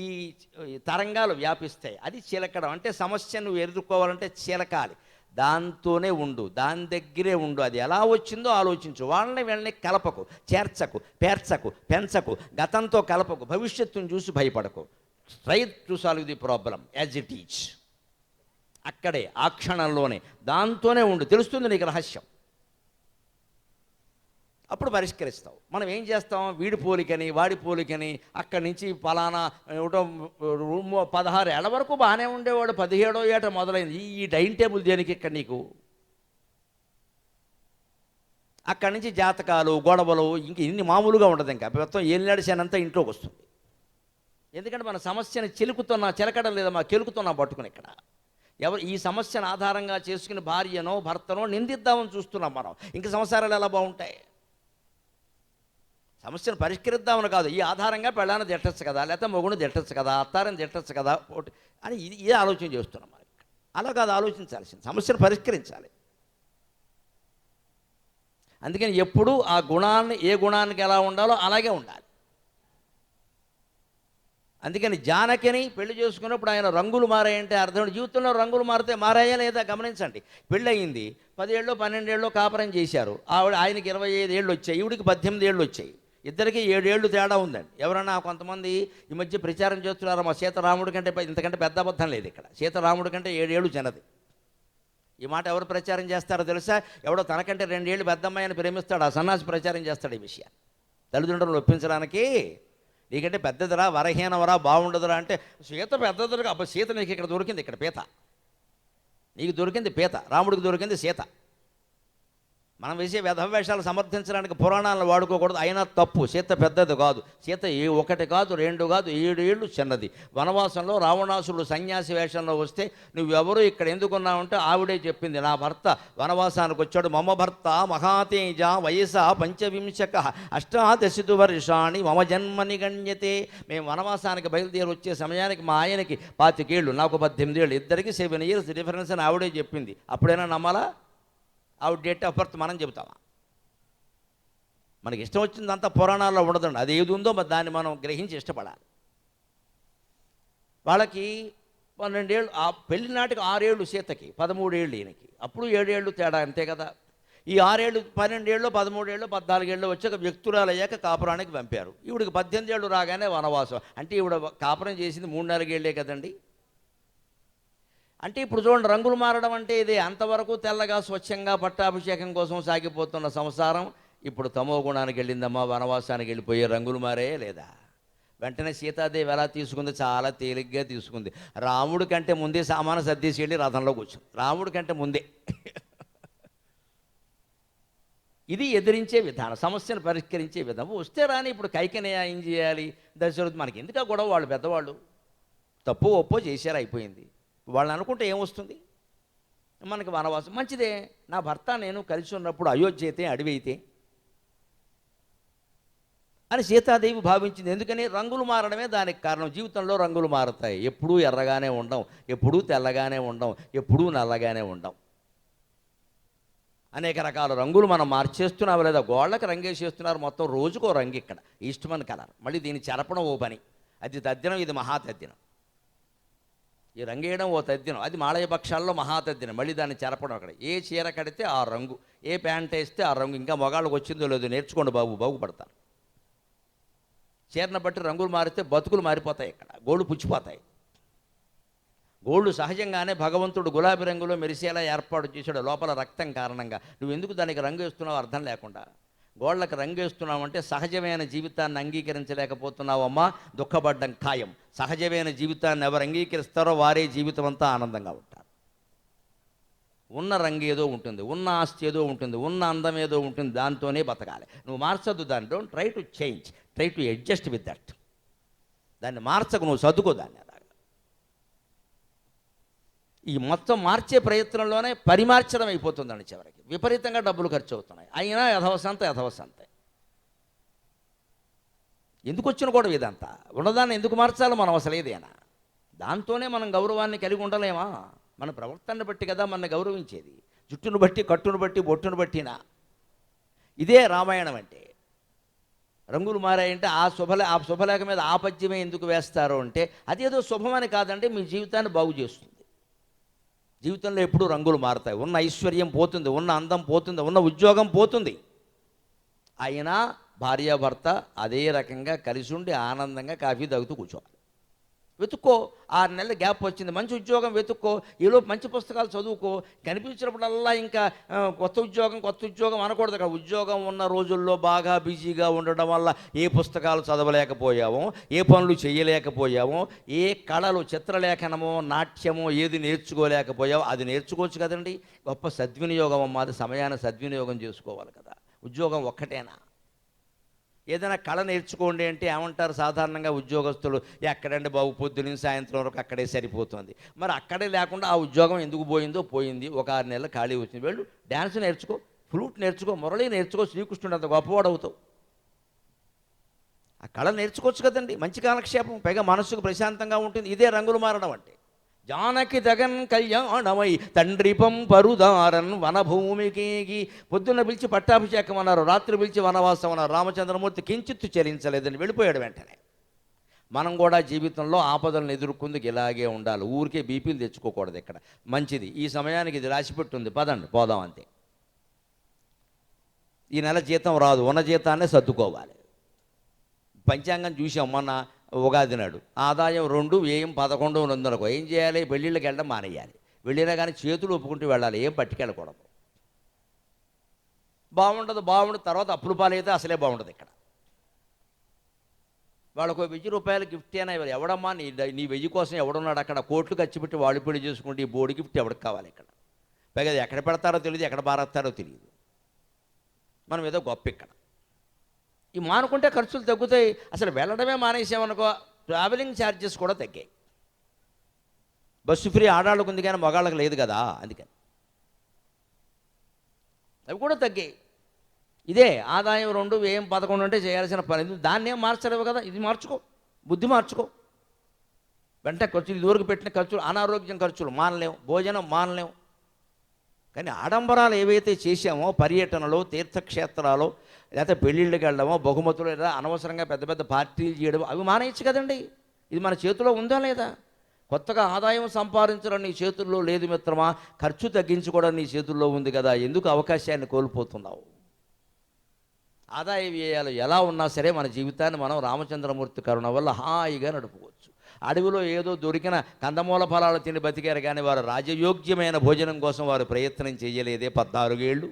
Speaker 1: ఈ తరంగాలు వ్యాపిస్తాయి. అది చిలకడం అంటే. సమస్యను ఎదుర్కోవాలంటే చిలకాలి, దాంతోనే ఉండు, దాని దగ్గరే ఉండు. అది ఎలా వచ్చిందో ఆలోచించు. వాళ్ళని వీళ్ళని కలపకు, చేర్చకు, పేర్చకు, పెంచకు, గతంతో కలపకు, భవిష్యత్తును చూసి భయపడకు. Try to solve the problem as it is. అక్కడే ఆ క్షణంలోనే దాంతోనే ఉండు, తెలుస్తుంది నీకు రహస్యం. అప్పుడు పరిష్కరిస్తావు. మనం ఏం చేస్తాం, వీడి పోలికని వాడి పోలికని అక్కడి నుంచి ఫలానా 16 ఏళ్ల వరకు బాగానే ఉండేవాడు, 17వ ఏట మొదలైంది ఈ డైనింగ్ టేబుల్ దేనికి ఇక్కడ నీకు. అక్కడి నుంచి జాతకాలు, గొడవలు, ఇంక ఇన్ని మామూలుగా ఉండదు. ఇంకా మొత్తం ఏలినాడు శనంతా ఇంట్లోకి వస్తుంది. ఎందుకంటే మన సమస్యను చిలకడం లేదా, మా కెలుకుతున్నా పట్టుకుని. ఇక్కడ ఎవరు ఈ సమస్యను ఆధారంగా చేసుకుని భార్యనో భర్తనో నిందిద్దామని చూస్తున్నాం మనం. ఇంక సంసారాలు ఎలా బాగుంటాయి. సమస్యను పరిష్కరిద్దామని కాదు, ఈ ఆధారంగా పెళ్ళాన్ని తిట్టచ్చు కదా, లేకపోతే మొగుడు తిట్టచ్చు కదా, అత్తారని తిట్టచ్చు కదా అని ఇదే ఆలోచన చేస్తున్నాం మనం. అలా కాదు ఆలోచించాల్సింది, సమస్యను పరిష్కరించాలి. అందుకని ఎప్పుడూ ఆ గుణాన్ని, ఏ గుణానికి ఎలా ఉండాలో అలాగే ఉండాలి. అందుకని జానకిని పెళ్లి చేసుకున్నప్పుడు ఆయన రంగులు మారాయంటే అర్థం, జీవితంలో రంగులు మారాయా లేదా గమనించండి. పెళ్ళయింది, 10 ఏళ్ళు 12 ఏళ్ళు కాపురం చేశారు. ఆయనకి 25 ఏళ్ళు వచ్చాయి, ఈవిడికి 18 ఏళ్ళు వచ్చాయి. ఇద్దరికి 7 ఏళ్ళు తేడా ఉందండి. ఎవరన్నా కొంతమంది ఈ మధ్య ప్రచారం చేస్తున్నారు, మా సీతారాముడి కంటే ఇంతకంటే పెద్ద అబద్ధం లేదు ఇక్కడ. సీతారాముడి కంటే 7 ఏళ్ళు చిన్నది. ఈ మాట ఎవరు ప్రచారం చేస్తారో తెలుసా? ఎవడో తనకంటే 2 ఏళ్ళు పెద్దమ్మాయిని ప్రేమిస్తాడు, ఆ సన్నాసి ప్రచారం చేస్తాడు ఈ విషయాన్ని తల్లిదండ్రులను ఒప్పించడానికి. నీకంటే పెద్దదిరా, వరహీనవరా, బాగుండదురా అంటే సీత పెద్దదిరా. అబ్బా, సీత నీకు ఇక్కడ దొరికింది, ఇక్కడ పీత నీకు దొరికింది, పీత రాముడికి దొరికింది సీత. మనం వేసే వేషాలు సమర్థించడానికి పురాణాలను వాడుకోకూడదు. అయినా తప్పు. సీత పెద్దది కాదు, సీత 1 కాదు 2 కాదు 7 ఏళ్ళు చిన్నది. వనవాసంలో రావణాసుడు సన్యాసి వేషంలో వస్తే నువ్వెవరు ఇక్కడ ఎందుకున్నావంటే ఆవిడే చెప్పింది, నా భర్త వనవాసానికి వచ్చాడు. మమ భర్త మహాతేజ వయస 25 అష్టాదశితు వర్షాణి మమ జన్మని గణ్యతే. మేము వనవాసానికి బయలుదేరి వచ్చే సమయానికి మా ఆయనకి 25 ఏళ్ళు, నాకు 18 ఏళ్ళు, ఇద్దరికి 7 years డిఫరెన్స్ అని ఆవిడే చెప్పింది. అప్పుడైనా నమ్మాలా? ఆవిడ డేట్ ఆఫ్ బర్త్ మనం చెబుతామా? మనకి ఇష్టం వచ్చిందంతా పురాణాల్లో ఉండదండి. అది ఏది ఉందో దాన్ని మనం గ్రహించి ఇష్టపడాలి. వాళ్ళకి 12 ఏళ్ళు, ఆ పెళ్లి నాటికి 6 ఏళ్ళు సీతకి, 13 ఏళ్ళు ఈయనకి. అప్పుడు 7 ఏళ్ళు తేడా, అంతే కదా. ఈ 6 ఏళ్ళు 12 ఏళ్ళు 13 ఏళ్ళు 14 ఏళ్ళు వచ్చాక వ్యక్తురాలు అయ్యాక కాపురానికి పంపారు. ఈవిడికి 18 ఏళ్ళు రాగానే వనవాసం. అంటే ఈవిడ కాపురం చేసింది 3-4 ఏళ్ళే కదండి. అంటే ఇప్పుడు చూడండి, రంగులు మారడం అంటే ఇదే. అంతవరకు తెల్లగా స్వచ్ఛంగా పట్టాభిషేకం కోసం సాగిపోతున్న సంసారం ఇప్పుడు తమో గుణానికి వెళ్ళిందమ్మా, వనవాసానికి వెళ్ళిపోయే రంగులు మారాయే లేదా? వెంటనే సీతాదేవి ఎలా తీసుకుంది? చాలా తేలిగ్గా తీసుకుంది. రాముడి కంటే ముందే సామాను సర్దేసి వెళ్ళి రథంలో కూర్చుంది, రాముడి కంటే ముందే. ఇది ఎదిరించే విధానం, సమస్యను పరిష్కరించే విధానం. వస్తే రాని ఇప్పుడు కైకనే ఏం చేయాలి, దశరథుడు మనకి ఎందుకు గొడవ, వాళ్ళు పెద్దవాళ్ళు. తప్పు ఒప్పో చేశారు, అయిపోయింది. వాళ్ళని అనుకుంటే ఏమొస్తుంది? మనకి వనవాసం మంచిదే. నా భర్త నేను కలిసి ఉన్నప్పుడు అయోధ్య అయితే అడవి అయితే అని సీతాదేవి భావించింది. ఎందుకని? రంగులు మారడమే దానికి కారణం. జీవితంలో రంగులు మారుతాయి. ఎప్పుడూ ఎర్రగానే ఉండం, ఎప్పుడూ తెల్లగానే ఉండం, ఎప్పుడూ నల్లగానే ఉండం. అనేక రకాల రంగులు మనం మార్చేస్తున్నాము. లేదా గోళ్ళకి రంగేసేస్తున్నారు. మొత్తం రోజుకో రంగు ఇక్కడ ఈస్ట్మన్ కలర్. మళ్ళీ దీన్ని చెరపడం ఓ పని. అది తద్దినం, ఇది మహాతద్దినం. ఈ రంగు వేయడం ఓ తద్దినం, అది మాళయ పక్షాల్లో మహాతద్దినం. మళ్ళీ దాన్ని చెరపడం అక్కడ. ఏ చీర కడితే ఆ రంగు, ఏ ప్యాంట్ వేస్తే ఆ రంగు. ఇంకా మగాళ్ళకి వచ్చిందో లేదో నేర్చుకోండి బాబు, బాగుపడతారు. చీరను బట్టి రంగులు మారితే బతుకులు మారిపోతాయి. ఇక్కడ గోళ్ళు పుచ్చిపోతాయి. గోళ్ళు సహజంగానే భగవంతుడు గులాబీ రంగులో మెరిసేలా ఏర్పాటు చేశాడు లోపల రక్తం కారణంగా. నువ్వు ఎందుకు దానికి రంగు వేస్తున్నావు అర్థం లేకుండా? గోళ్ళకి రంగు వేస్తున్నావు అంటే సహజమైన జీవితాన్ని అంగీకరించలేకపోతున్నావు అమ్మా, దుఃఖపడ్డం ఖాయం. సహజమైన జీవితాన్ని ఎవరు అంగీకరిస్తారో వారే జీవితం అంతా ఆనందంగా ఉంటారు. ఉన్న రంగు ఏదో ఉంటుంది, ఉన్న ఆస్తి ఏదో ఉంటుంది, ఉన్న అందం ఏదో ఉంటుంది, దాంతోనే బతకాలి. నువ్వు మార్చొద్దు దాన్ని. Don't try to change, try to adjust with that. దాన్ని మార్చకు, నువ్వు చదువుకో దాన్ని. అలాగా ఈ మొత్తం మార్చే ప్రయత్నంలోనే పరిమార్చడం అయిపోతుందండి. చివరికి విపరీతంగా డబ్బులు ఖర్చు అవుతున్నాయి. అయినా యథవసంతే. ఎందుకు వచ్చిన కూడా ఇదంతా? ఉన్నదాన్ని ఎందుకు మార్చాలో మనం అసలు ఏదైనా దాంతోనే మనం గౌరవాన్ని కలిగి ఉండలేమా? మన ప్రవర్తనను బట్టి కదా మన గౌరవించేది. జుట్టును బట్టి, కట్టును బట్టి, బొట్టును బట్టినా. ఇదే రామాయణం అంటే. రంగులు మారాయంటే ఆ శుభలేఖ మీద ఆపద్యమే ఎందుకు వేస్తారు అంటే అదేదో శుభమని కాదంటే మీ జీవితాన్ని బాగు చేస్తుంది. జీవితంలో ఎప్పుడూ రంగులు మారుతాయి. ఉన్న ఐశ్వర్యం పోతుంది, ఉన్న అందం పోతుంది, ఉన్న ఉద్యోగం పోతుంది. అయినా భార్యాభర్త అదే రకంగా కలిసి ఉండి ఆనందంగా కాఫీ తాగుతూ కూర్చోవాలి. వెతుక్కో. 6 నెలల గ్యాప్ వచ్చింది, మంచి ఉద్యోగం వెతుక్కో. ఈలోపు మంచి పుస్తకాలు చదువుకో. కనిపించినప్పుడల్లా ఇంకా కొత్త ఉద్యోగం అనకూడదు. అక్కడ ఉద్యోగం ఉన్న రోజుల్లో బాగా బిజీగా ఉండడం వల్ల ఏ పుస్తకాలు చదవలేకపోయామో, ఏ పనులు చేయలేకపోయామో, ఏ కళలు, చిత్రలేఖనమో, నాట్యమో ఏది నేర్చుకోలేకపోయావో అది నేర్చుకోవచ్చు కదండి. గొప్ప సద్వినియోగం అమ్మా. అది సమయాన్ని సద్వినియోగం చేసుకోవాలి కదా. ఉద్యోగం ఒక్కటేనా? ఏదైనా కళ నేర్చుకోండి అంటే ఏమంటారు సాధారణంగా ఉద్యోగస్తులు? ఎక్కడండి బాబు, పొద్దున్న సాయంత్రం వరకు అక్కడే సరిపోతుంది. మరి అక్కడే లేకుండా ఆ ఉద్యోగం ఎందుకు పోయింది? ఒక 6 నెలలు ఖాళీ వచ్చింది. వెళ్ళు, డ్యాన్స్ నేర్చుకో, ఫ్లూట్ నేర్చుకో, మురళి నేర్చుకో. శ్రీకృష్ణుడు అంత గొప్పవాడు అవుతావు. ఆ కళ నేర్చుకోవచ్చు కదండి. మంచి కాలక్షేపం, పైగా మనస్సుకు ప్రశాంతంగా ఉంటుంది. ఇదే రంగులు మారడం అంటే. జానకి జగన్ కళ్యాణమై తండ్రి పంపరుదారన్ వనభూమికి. పొద్దున్న పిలిచి పట్టాభిషేకం అన్నారు, రాత్రి పిలిచి వనవాసం అన్నారు. రామచంద్రమూర్తి కించిత్తు చరించలేదని వెళ్ళిపోయాడు వెంటనే. మనం కూడా జీవితంలో ఆపదలను ఎదుర్కొందుకు ఇలాగే ఉండాలి. ఊరికే బీపీలు తెచ్చుకోకూడదు. ఇక్కడ మంచిది, ఈ సమయానికి ఇది రాసిపెట్టుంది, పదండి పోదాం అంతే. ఈ నెల జీతం రాదు, ఉన్న జీతాన్నే సర్దుకోవాలి. పంచాంగం చూసాం మొన్న ఉగాది నాడు. ఆదాయం 2, వ్యయం 11 ఉన్నదనుకో. ఏం చేయాలి? పెళ్ళిళ్ళకి వెళ్ళడం మానేయాలి. వెళ్ళినా కానీ చేతులు ఒప్పుకుంటూ వెళ్ళాలి, ఏం పట్టుకెళ్ళకూడదు. బాగుండదు. తర్వాత అప్పులు పాలైతే అసలే బాగుండదు. ఇక్కడ వాళ్ళకు 1000 రూపాయలు గిఫ్ట్ అయినా ఇవ్వాలి. ఎవడమ్మా నీ 1000 కోసం ఎవడున్నాడు అక్కడ? కోట్లు ఖర్చు పెట్టి వాళ్ళు పెళ్లి చేసుకుంటే ఈ బోడి గిఫ్ట్ ఎవరికి కావాలి ఇక్కడ? పైగా ఎక్కడ పెడతారో తెలియదు, ఎక్కడ బారేస్తారో తెలియదు. మనం ఏదో గొప్ప ఇక్కడ. ఈ మానుకుంటే ఖర్చులు తగ్గుతాయి. అసలు వెళ్ళడమే మానేసామనుకో, ట్రావెలింగ్ ఛార్జెస్ కూడా తగ్గాయి. బస్సు ఫ్రీ ఆడాళ్ళకు ఉంది కానీ మగాళ్ళకి లేదు కదా, అందుకని అవి కూడా తగ్గాయి. ఇదే ఆదాయం 2, వ్యయం 11 అంటే చేయాల్సిన పని. దాన్ని ఏం మార్చలేవు కదా. ఇది మార్చుకో, బుద్ధి మార్చుకో. వెంట ఖర్చులు, ఇదివరకు పెట్టిన ఖర్చులు, అనారోగ్యం ఖర్చులు మానలేము, భోజనం మానలేము. కానీ ఆడంబరాలు ఏవైతే చేసామో, పర్యటనలో, తీర్థక్షేత్రాలు, లేకపోతే పెళ్ళిళ్ళకి వెళ్ళడమో, బహుమతులు, లేదా అనవసరంగా పెద్ద పెద్ద పార్టీలు చేయడమో అవి మానేయచ్చు కదండి. ఇది మన చేతిలో ఉందా లేదా? కొత్తగా ఆదాయం సంపాదించడం నీ చేతుల్లో లేదు మిత్రమా. ఖర్చు తగ్గించుకోవడం నీ చేతుల్లో ఉంది కదా. ఎందుకు అవకాశాన్ని కోల్పోతున్నావు? ఆదాయ వ్యయాలు ఎలా ఉన్నా సరే మన జీవితాన్ని మనం రామచంద్రమూర్తి కరుణ వల్ల హాయిగా నడుపుకోవచ్చు. అడవిలో ఏదో దొరికిన కందమూల ఫలాలు తిని బతికారు కానీ వారు రాజయోగ్యమైన భోజనం కోసం వారు ప్రయత్నం చేయలేదే 14 ఏళ్ళు.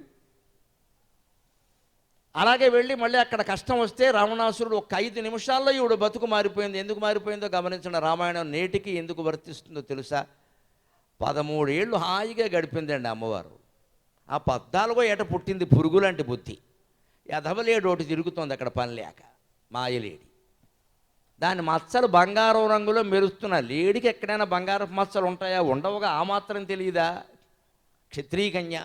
Speaker 1: అలాగే వెళ్ళి మళ్ళీ అక్కడ కష్టం వస్తే రావణాసురుడు ఒక 5 నిమిషాల్లో ఈవిడ బతుకు మారిపోయింది. ఎందుకు మారిపోయిందో గమనించిన రామాయణం నేటికి ఎందుకు వర్తిస్తుందో తెలుసా? 13 ఏళ్ళు హాయిగా గడిపిందండి అమ్మవారు. ఆ 14వ ఏట పుట్టింది పురుగులాంటి బుద్ధి. ఎదవలేడు ఒకటి తిరుగుతోంది అక్కడ పని లేక, మాయలేడి. దాని మచ్చలు బంగారం రంగులో మెరుస్తున్నా. లేడికి ఎక్కడైనా బంగారపు మచ్చలు ఉంటాయా? ఉండవుగా. ఆ మాత్రం తెలియదా? క్షత్రియకన్య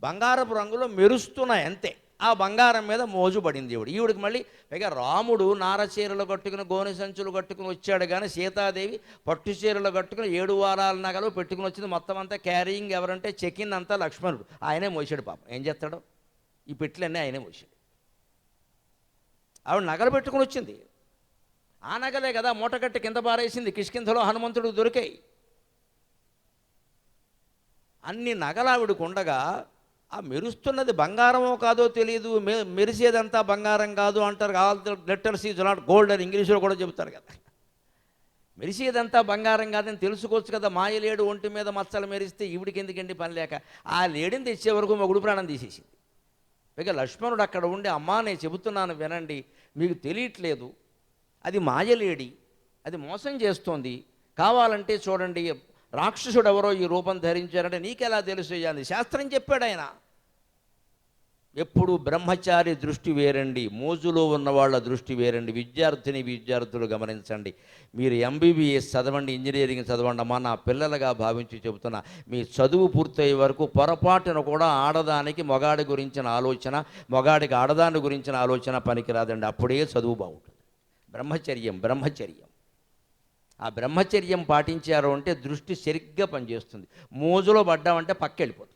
Speaker 1: బంగారపు రంగులో మెరుస్తున్నాయి అంతే. ఆ బంగారం మీద మోజు పడింది ఈవిడ. ఈవిడికి మళ్ళీ పైగా రాముడు నారచీరలు కట్టుకుని గోనె సంచులు కట్టుకుని వచ్చాడు, కానీ సీతాదేవి పట్టు చీరలు కట్టుకుని 7 వారాల నగలు పెట్టుకుని వచ్చింది. మొత్తం అంతా క్యారీయింగ్ ఎవరంటే చెకిన్ అంతా లక్ష్మణుడు. ఆయనే మోసాడు. పాపం ఏం చేస్తాడు? ఈ పెట్లన్నీ ఆయనే మోసాడు. ఆవిడ నగలు పెట్టుకుని వచ్చింది. ఆ నగలే కదా మూటగట్టి కింద పారేసింది. కిష్కింధలో హనుమంతుడు దొరికాయి. అన్ని నగలు ఆవిడకు ఉండగా ఆ మెరుస్తున్నది బంగారమో కాదో తెలియదు. మెరిసేదంతా బంగారం కాదు అంటారు. All the letters is not gold అని ఇంగ్లీష్లో కూడా చెబుతారు కదా. మెరిసేదంతా బంగారం కాదని తెలుసుకోవచ్చు కదా. మాయలేడు ఒంటి మీద మచ్చలు మెరిస్తే ఈవిడికి ఎందుకండి పని లేక ఆ లేడిని తెచ్చే వరకు మొగుడు ప్రాణం తీసేసింది. పైగా లక్ష్మణుడు అక్కడ ఉండి, అమ్మా నేను చెబుతున్నాను వినండి, మీకు తెలియట్లేదు, అది మాయలేడి, అది మోసం చేస్తోంది. కావాలంటే చూడండి, రాక్షసుడు ఎవరో ఈ రూపం ధరించారంటే నీకెలా తెలుసు అని శాస్త్రం చెప్పాడు ఆయన. ఎప్పుడు బ్రహ్మచారి దృష్టి వేరండి, మోజులో ఉన్న వాళ్ళ దృష్టి వేరండి. విద్యార్థులు గమనించండి. మీరు ఎంబీబీఎస్ చదవండి, ఇంజనీరింగ్ చదవండి అమ్మా, నా పిల్లలుగా భావించి చెబుతున్నా. మీ చదువు పూర్తయ్యే వరకు పొరపాటున కూడా ఆడదానికి మొగాడి గురించిన ఆలోచన, మొగాడికి ఆడదాని గురించిన ఆలోచన పనికిరాదండి. అప్పుడే చదువు బాగుంటుంది. బ్రహ్మచర్యం ఆ బ్రహ్మచర్యం పాటించారు అంటే దృష్టి సరిగ్గా పనిచేస్తుంది. మోజులో పడ్డామంటే పక్కెళ్ళిపోతుంది.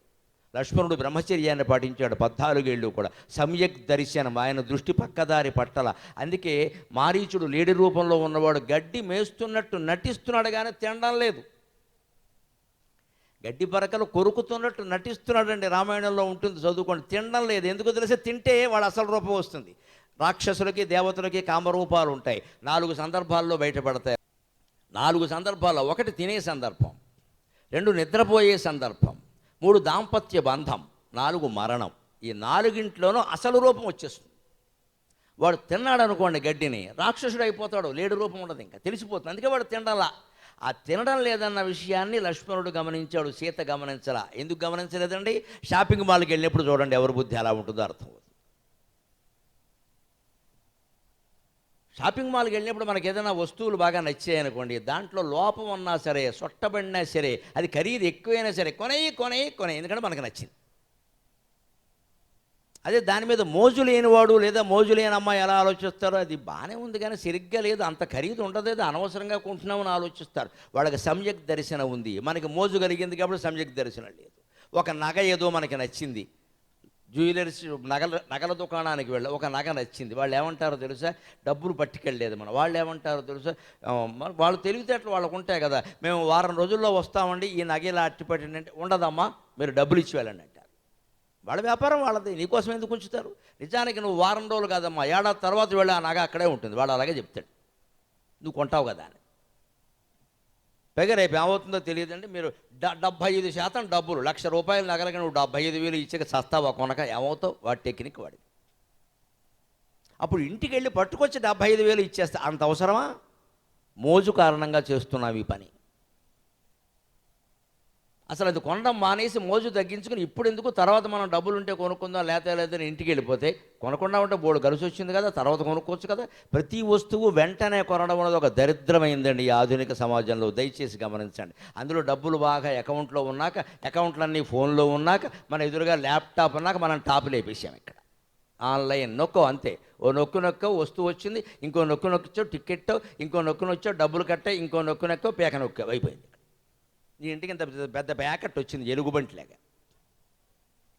Speaker 1: లక్ష్మణుడు బ్రహ్మచర్యాన్ని పాటించాడు 14 ఏళ్ళు కూడా. సమ్యక్ దర్శనం, ఆయన దృష్టి పక్కదారి పట్టల. అందుకే మారీచుడు లేడి రూపంలో ఉన్నవాడు గడ్డి మేస్తున్నట్టు నటిస్తున్నాడు కానీ తినడం లేదు. గడ్డి పరకలు కొరుకుతున్నట్టు నటిస్తున్నాడండి. రామాయణంలో ఉంటుంది, చదువుకోండి. తినడం లేదు. ఎందుకు తెలిసే? తింటే వాడు అసలు రూపం వస్తుంది. రాక్షసులకి దేవతలకి కామరూపాలు ఉంటాయి. 4 సందర్భాల్లో బయటపడతాయి. 4 సందర్భాల్లో: 1 తినే సందర్భం, 2 నిద్రపోయే సందర్భం, 3 దాంపత్య బంధం, 4 మరణం. ఈ 4ంట్లోనూ అసలు రూపం వచ్చేస్తుంది. వాడు తిన్నాడు అనుకోండి గడ్డిని, రాక్షసుడు అయిపోతాడు. లేడి రూపం ఉండదు, ఇంకా తెలిసిపోతుంది. అందుకే వాడు తినడంలా. ఆ తినడం లేదన్న విషయాన్ని లక్ష్మణుడు గమనించాడు, సీత గమనించలా. ఎందుకు గమనించలేదండి? షాపింగ్ మాల్కి వెళ్ళినప్పుడు చూడండి ఎవరి బుద్ధి ఎలా ఉంటుందో అర్థం. షాపింగ్ మాల్కి వెళ్ళినప్పుడు మనకి ఏదైనా వస్తువులు బాగా నచ్చాయనుకోండి, దాంట్లో లోపం ఉన్నా సరే, సొట్టబడినా సరే, అది ఖరీదు ఎక్కువైనా సరే కొనే, ఎందుకంటే మనకు నచ్చింది. అదే దాని మీద మోజు లేనివాడు లేదా మోజు లేని అమ్మాయి ఎలా ఆలోచిస్తారో, అది బాగానే ఉంది కానీ సరిగ్గా లేదు, అంత ఖరీదు ఉండదు, అనవసరంగా కొంటున్నామని ఆలోచిస్తారు. వాళ్ళకి సమ్యక్ దర్శనం ఉంది. మనకి మోజు కలిగింది కాబట్టి సమ్యక్ దర్శనం లేదు. ఒక నగ ఏదో మనకి నచ్చింది, జ్యువెలర్స్ నగల దుకాణానికి వెళ్ళి ఒక నగ నచ్చింది. వాళ్ళు ఏమంటారో తెలుసా? డబ్బులు పట్టుకెళ్ళలేదు మనం. వాళ్ళు ఏమంటారో తెలుసా? వాళ్ళు తెలివితేటలు వాళ్ళకు ఉంటాయి కదా. మేము వారం రోజుల్లో వస్తామండి, ఈ నగ ఇలా అట్టి పెట్టండి అంటే, ఉండదమ్మా మీరు డబ్బులు ఇచ్చి వెళ్ళండి అంటారు. వాళ్ళ వ్యాపారం వాళ్ళది, నీకోసం ఎందుకు ఉంచుతారు? నిజానికి నువ్వు వారం రోజులు కాదమ్మా, ఏడాది తర్వాత వెళ్ళి ఆ నగ అక్కడే ఉంటుంది. వాడు అలాగే చెప్తాడు, నువ్వు కొంటావు కదా అని. పైగా రేపు ఏమవుతుందో తెలియదండి. మీరు 75% డబ్బులు, ₹1,00,000 నగలకి నువ్వు 75,000 ఇచ్చాక చస్తావా కొనక? ఏమవుతావు? వాడి టెక్నిక్ వాడిది. అప్పుడు ఇంటికి వెళ్ళి పట్టుకొచ్చి 75,000 ఇచ్చేస్తా. అంత అవసరమా? మోజు కారణంగా చేస్తున్నావు ఈ పని. అసలు అది కొనడం మానేసి మోజు తగ్గించుకుని ఇప్పుడు ఎందుకు, తర్వాత మనం డబ్బులు ఉంటే కొనుక్కుందాం, లేదని ఇంటికి వెళ్ళిపోతే, కొనకుండా ఉంటే బోర్డు కలిసి వచ్చింది కదా, తర్వాత కొనుక్కోవచ్చు కదా. ప్రతి వస్తువు వెంటనే కొనడం అనేది ఒక దరిద్రమైందండి ఈ ఆధునిక సమాజంలో. దయచేసి గమనించండి. అందులో డబ్బులు బాగా అకౌంట్లో ఉన్నాక, అకౌంట్లన్నీ ఫోన్లో ఉన్నాక, మన ఎదురుగా ల్యాప్టాప్ ఉన్నాక మనం టాపులు వేపేసాం. ఇక్కడ ఆన్లైన్ నొక్కో, అంతే. ఓ నొక్కు వస్తువు వచ్చింది, ఇంకో నొక్కొచ్చావు టికెట్, ఇంకో నొచ్చావు డబ్బులు కట్టాయి, ఇంకో నొక్కావు పేక నొక్కావు, అయిపోయింది. నీ ఇంటికి ఇంత పెద్ద ప్యాకెట్ వచ్చింది, ఎలుగుబంటిలాగా.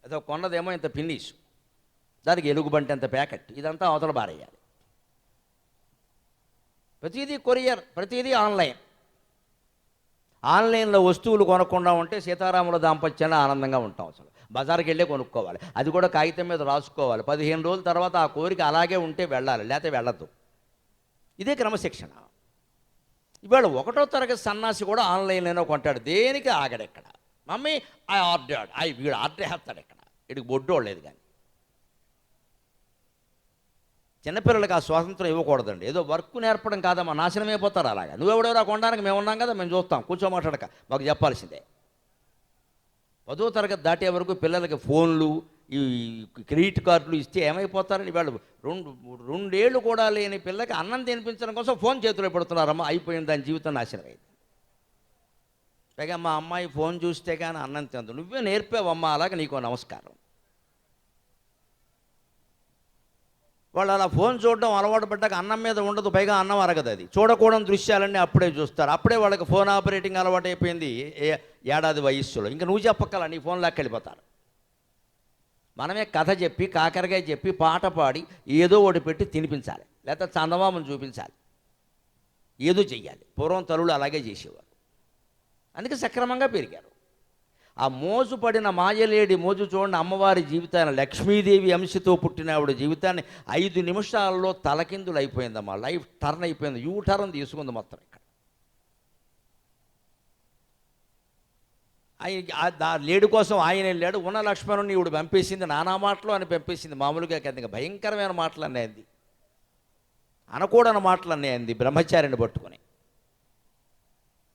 Speaker 1: అదో కొన్నదేమో ఇంత పిన్నీసు, దానికి ఎలుగుబంటి అంత ప్యాకెట్. ఇదంతా అవతల బారేయాలి. ప్రతిదీ కొరియర్, ప్రతిదీ ఆన్లైన్. ఆన్లైన్లో వస్తువులు కొనకుండా ఉంటే సీతారాముల దాంపత్యాన్ని ఆనందంగా ఉంటాం. అసలు బజార్కి వెళ్ళే కొనుక్కోవాలి, అది కూడా కాగితం మీద రాసుకోవాలి. 15 రోజుల తర్వాత ఆ కోరిక అలాగే ఉంటే వెళ్ళాలి, లేకపోతే వెళ్ళద్దు. ఇదే క్రమశిక్షణ. ఇవాళ 1వ తరగతి సన్నాసి కూడా ఆన్లైన్లోనే కొంటాడు. దేనికి ఆగడెక్కడ? మమ్మీ ఐ ఆర్డర్డ్, వీడు ఆర్డర్ వేస్తాడు. ఎక్కడ వీడికి బొడ్డోడు లేదు. కానీ చిన్నపిల్లలకి ఆ స్వాతంత్రం ఇవ్వకూడదండి. ఏదో వర్క్ నేర్పడం కాదమ్మా, నాశనం అయిపోతారు అలాగా. నువ్వెవడెవరో కొనడానికి మేము ఉన్నాం కదా, మేము చూస్తాం, కూర్చోమాట్లాడక, మాకు చెప్పాల్సిందే. 10వ తరగతి దాటే వరకు పిల్లలకి ఫోన్లు, ఈ క్రెడిట్ కార్డులు ఇస్తే ఏమైపోతారని వాళ్ళు రెండేళ్ళు కూడా లేని పిల్లకి అన్నం తినిపించడం కోసం ఫోన్ చేతిలో పెడుతున్నారమ్మా, అయిపోయింది, దాని జీవితం నాశనం అయింది. పైగా మా అమ్మాయి ఫోన్ చూస్తే కానీ అన్నం తిందు, నువ్వే నేర్పావమ్మా, అలాగే నీకో నమస్కారం. వాళ్ళు అలా ఫోన్ చూడడం అలవాటు పడ్డాక అన్నం మీద ఉండదు, పైగా అన్నం అరగదు. అది చూడకూడని దృశ్యాలన్నీ అప్పుడే చూస్తారు. అప్పుడే వాళ్ళకి ఫోన్ ఆపరేటింగ్ అలవాటు అయిపోయింది ఏడాది వయస్సులో. ఇంకా నువ్వు చెప్పక్కల, నీ ఫోన్ లాక్కెళ్ళిపోతారు. మనమే కథ చెప్పి, కాకరకాయ చెప్పి, పాట పాడి ఏదో ఒకటి పెట్టి తినిపించాలి, లేకపోతే చందమామను చూపించాలి, ఏదో చెయ్యాలి. పూర్వం తల్లులు అలాగే చేసేవారు, అందుకే సక్రమంగా పెరిగారు. ఆ మోజు పడిన మాయలేడి మోజు చూడండి, అమ్మవారి జీవితాన్ని, లక్ష్మీదేవి అంశతో పుట్టిన ఆవిడ జీవితాన్ని 5 నిమిషాల్లో తలకిందులు అయిపోయిందమ్మా. లైఫ్ టర్న్ అయిపోయింది, యూ టర్న్ తీసుకుంది మొత్తం. ఇక్కడ ఆయన లేడు కోసం ఆయన వెళ్ళాడు, ఉన్న లక్ష్మణుని ఈవిడ పంపేసింది, నానా మాటలు అని పంపేసింది. మామూలుగా కదా, భయంకరమైన మాటలు అన్నాయంది, అనకూడని మాటలు అన్నాయంది బ్రహ్మచారిని పట్టుకొని.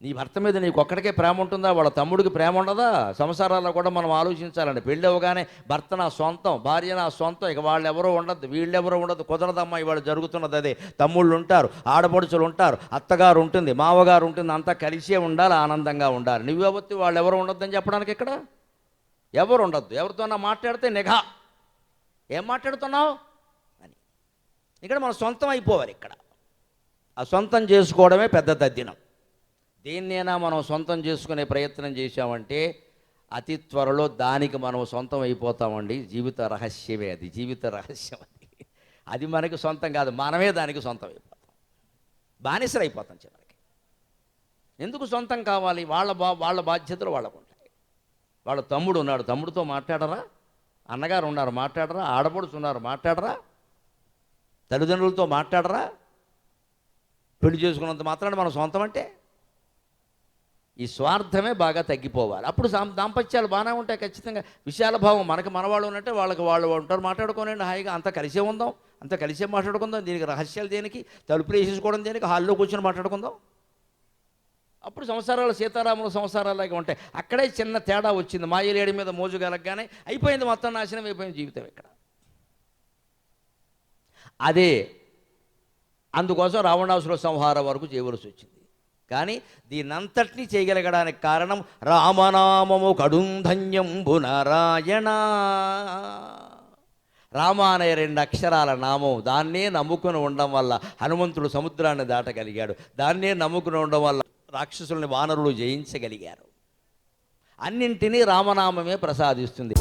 Speaker 1: నీ భర్త మీద నీకు ఒక్కడికే ప్రేమ ఉంటుందా, వాళ్ళ తమ్ముడికి ప్రేమ ఉండదా? సంసారాల్లో కూడా మనం ఆలోచించాలండి. పెళ్ళి అవ్వగానే భర్త నా సొంతం, భార్య నా సొంతం, ఇక వాళ్ళు ఎవరో ఉండద్దు, వీళ్ళెవరో ఉండదు, కుదరదమ్మా. ఇవాళ జరుగుతున్నది అదే. తమ్ముళ్ళు ఉంటారు, ఆడపడుచులు ఉంటారు, అత్తగారు ఉంటుంది, మావగారు ఉంటుంది, అంతా కలిసే ఉండాలి, ఆనందంగా ఉండాలి. నువ్వెవత్తి వాళ్ళు ఎవరు ఉండొద్దని చెప్పడానికి ఇక్కడ ఎవరు ఉండొద్దు. ఎవరితోన్నా మాట్లాడితే నిఘా, ఏం మాట్లాడుతున్నావు అని. ఇక్కడ మనం సొంతం అయిపోవాలి. ఇక్కడ ఆ సొంతం చేసుకోవడమే పెద్ద తద్దినం. దేన్నైనా మనం సొంతం చేసుకునే ప్రయత్నం చేశామంటే అతి త్వరలో దానికి మనం సొంతం అయిపోతామండి. జీవిత రహస్యమే అది, జీవిత రహస్యం అది. అది మనకి సొంతం కాదు, మనమే దానికి సొంతం అయిపోతాం, బానిసలు అయిపోతాం చివరికి. ఎందుకు సొంతం కావాలి? వాళ్ళ బాధ్యతలు వాళ్ళకు ఉంటాయి. వాళ్ళ తమ్ముడు ఉన్నాడు, తమ్ముడితో మాట్లాడరా? అన్నగారు ఉన్నారు, మాట్లాడరా? ఆడపడుచు ఉన్నారు, మాట్లాడరా? తల్లిదండ్రులతో మాట్లాడరా? పెళ్లి చేసుకున్నంత మాత్రాన్ని మనం సొంతం అంటే ఈ స్వార్థమే బాగా తగ్గిపోవాలి. అప్పుడు దాంపత్యాలు బాగానే ఉంటాయి ఖచ్చితంగా. విశాల భావం, మనకి మనవాళ్ళు ఉన్నట్టే వాళ్ళకి వాళ్ళు ఉంటారు, మాట్లాడుకోనండి హాయిగా, అంతా కలిసే ఉందాం, అంతా కలిసే మాట్లాడుకుందాం. దీనికి రహస్యాలు దేనికి, తలుపులు వేసేసుకోవడం దేనికి, హాల్లో కూర్చొని మాట్లాడుకుందాం. అప్పుడు సంసారాలు సీతారాముల సంసారాలాగా ఉంటాయి. అక్కడే చిన్న తేడా వచ్చింది, మాయలేడి మీద మోజు కలగగానే అయిపోయింది, మొత్తం నాశనం అయిపోయింది జీవితం ఇక్కడ. అదే అందుకోసం రావణాసుర సంహారం వరకు చేయవలసి వచ్చింది. కానీ దీనంతటినీ చేయగలగడానికి కారణం రామనామము కడుంధన్యంబు నారాయణ. రామ అనే 2 అక్షరాల నామం, దాన్నే నమ్ముకుని ఉండడం వల్ల హనుమంతుడు సముద్రాన్ని దాటగలిగాడు. దాన్నే నమ్ముకుని ఉండడం వల్ల రాక్షసుల్ని వానరులు జయించగలిగారు. అన్నింటినీ రామనామమే ప్రసాదిస్తుంది.